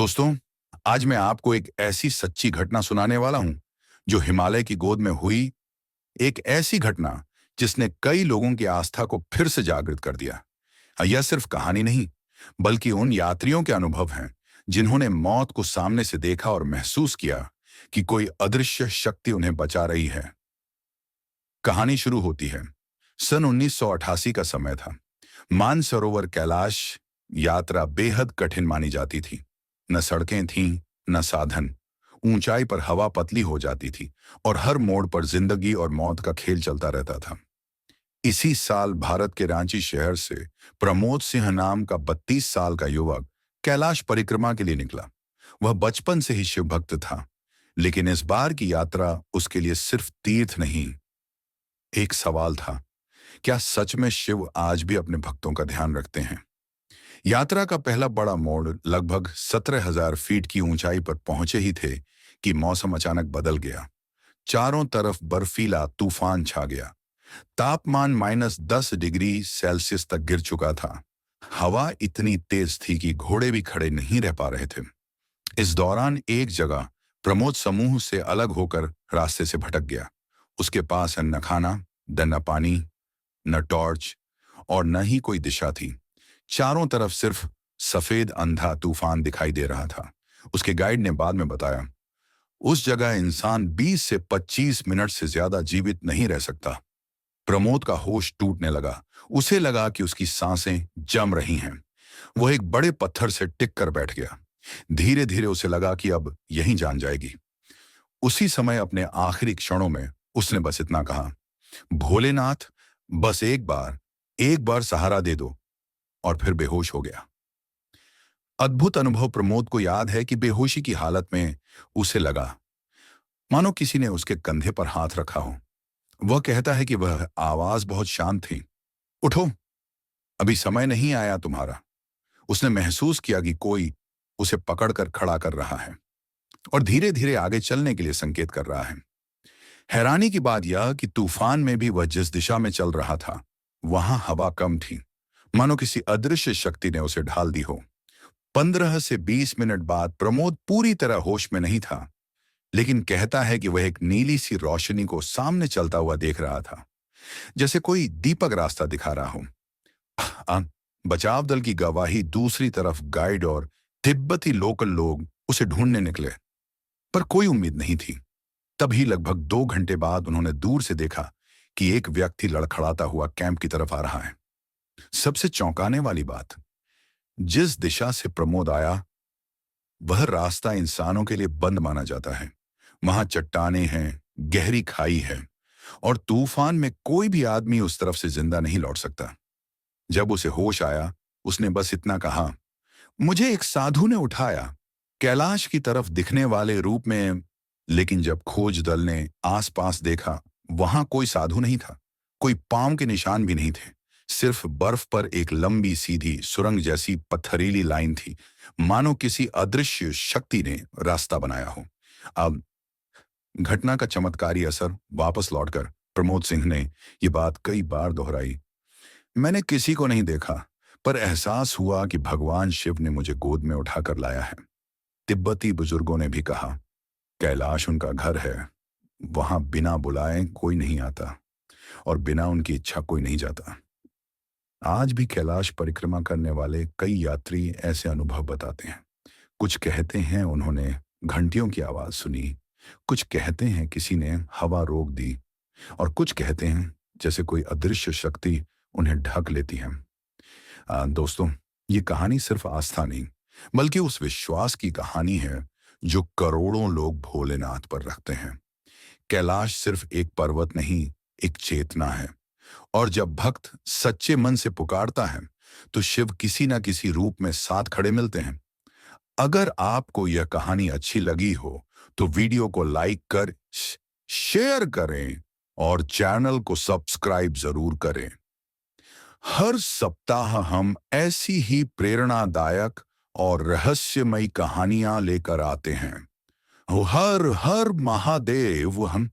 दोस्तों, आज मैं आपको एक ऐसी सच्ची घटना सुनाने वाला हूं जो हिमालय की गोद में हुई। एक ऐसी घटना जिसने कई लोगों की आस्था को फिर से जागृत कर दिया। यह सिर्फ कहानी नहीं, बल्कि उन यात्रियों के अनुभव हैं जिन्होंने मौत को सामने से देखा और महसूस किया कि कोई अदृश्य शक्ति उन्हें बचा रही है। कहानी शुरू होती है। सन 1988 का समय था। मानसरोवर कैलाश यात्रा बेहद कठिन मानी जाती थी। न सड़कें थीं, न साधन। ऊंचाई पर हवा पतली हो जाती थी और हर मोड़ पर जिंदगी और मौत का खेल चलता रहता था। इसी साल भारत के रांची शहर से प्रमोद सिंह नाम का 32 साल का युवक कैलाश परिक्रमा के लिए निकला। वह बचपन से ही शिव भक्त था, लेकिन इस बार की यात्रा उसके लिए सिर्फ तीर्थ नहीं, एक सवाल था। क्या सच में शिव आज भी अपने भक्तों का ध्यान रखते हैं? यात्रा का पहला बड़ा मोड़ लगभग 17,000 फीट की ऊंचाई पर पहुंचे ही थे कि मौसम अचानक बदल गया। चारों तरफ बर्फीला तूफान छा गया। तापमान -10 डिग्री सेल्सियस तक गिर चुका था। हवा इतनी तेज थी कि घोड़े भी खड़े नहीं रह पा रहे थे। इस दौरान एक जगह प्रमोद समूह से अलग होकर रास्ते से भटक गया। उसके पास न खाना, न पानी, न टॉर्च और न ही कोई दिशा थी। चारों तरफ सिर्फ सफेद अंधा तूफान दिखाई दे रहा था। उसके गाइड ने बाद में बताया, उस जगह इंसान 20 से 25 मिनट से ज्यादा जीवित नहीं रह सकता। प्रमोद का होश टूटने लगा। उसे लगा कि उसकी सांसें जम रही हैं। वो एक बड़े पत्थर से टिक कर बैठ गया। धीरे धीरे उसे लगा कि अब यहीं जान जाएगी। उसी समय अपने आखिरी क्षणों में उसने बस इतना कहा, भोलेनाथ, बस एक बार सहारा दे दो। और फिर बेहोश हो गया। अद्भुत अनुभव प्रमोद को याद है कि बेहोशी की हालत में उसे लगा मानो किसी ने उसके कंधे पर हाथ रखा हो। वह कहता है कि वह आवाज बहुत शांत थी, उठो, अभी समय नहीं आया तुम्हारा। उसने महसूस किया कि कोई उसे पकड़कर खड़ा कर रहा है और धीरे धीरे आगे चलने के लिए संकेत कर रहा है। हैरानी की बात यह कि तूफान में भी वह जिस दिशा में चल रहा था, वहां हवा कम थी, मानो किसी अदृश्य शक्ति ने उसे ढाल दी हो। 15 से 20 मिनट बाद प्रमोद पूरी तरह होश में नहीं था, लेकिन कहता है कि वह एक नीली सी रोशनी को सामने चलता हुआ देख रहा था, जैसे कोई दीपक रास्ता दिखा रहा हो। आ, बचाव दल की गवाही दूसरी तरफ गाइड और तिब्बती लोकल लोग उसे ढूंढने निकले, पर कोई उम्मीद नहीं थी। तभी लगभग 2 घंटे बाद उन्होंने दूर से देखा कि एक व्यक्ति लड़खड़ाता हुआ कैंप की तरफ आ रहा है। सबसे चौंकाने वाली बात, जिस दिशा से प्रमोद आया वह रास्ता इंसानों के लिए बंद माना जाता है। वहां चट्टानें हैं, गहरी खाई है और तूफान में कोई भी आदमी उस तरफ से जिंदा नहीं लौट सकता। जब उसे होश आया, उसने बस इतना कहा, मुझे एक साधु ने उठाया, कैलाश की तरफ दिखने वाले रूप में। लेकिन जब खोज दल ने आसपास देखा, वहां कोई साधु नहीं था। कोई पांव के निशान भी नहीं थे। सिर्फ बर्फ पर एक लंबी सीधी सुरंग जैसी पत्थरीली लाइन थी, मानो किसी अदृश्य शक्ति ने रास्ता बनाया हो। अब घटना का चमत्कारी असर वापस लौटकर प्रमोद सिंह ने यह बात कई बार दोहराई, मैंने किसी को नहीं देखा, पर एहसास हुआ कि भगवान शिव ने मुझे गोद में उठाकर लाया है। तिब्बती बुजुर्गों ने भी कहा, कैलाश उनका घर है, वहां बिना बुलाए कोई नहीं आता और बिना उनकी इच्छा कोई नहीं जाता। आज भी कैलाश परिक्रमा करने वाले कई यात्री ऐसे अनुभव बताते हैं। कुछ कहते हैं उन्होंने घंटियों की आवाज सुनी, कुछ कहते हैं किसी ने हवा रोक दी और कुछ कहते हैं जैसे कोई अदृश्य शक्ति उन्हें ढक लेती है। दोस्तों, ये कहानी सिर्फ आस्था नहीं, बल्कि उस विश्वास की कहानी है जो करोड़ों लोग भोलेनाथ पर रखते हैं। कैलाश सिर्फ एक पर्वत नहीं, एक चेतना है। और जब भक्त सच्चे मन से पुकारता है, तो शिव किसी ना किसी रूप में साथ खड़े मिलते हैं। अगर आपको यह कहानी अच्छी लगी हो, तो वीडियो को लाइक कर शेयर करें और चैनल को सब्सक्राइब जरूर करें। हर सप्ताह हम ऐसी ही प्रेरणादायक और रहस्यमयी कहानियां लेकर आते हैं। हर हर महादेव हम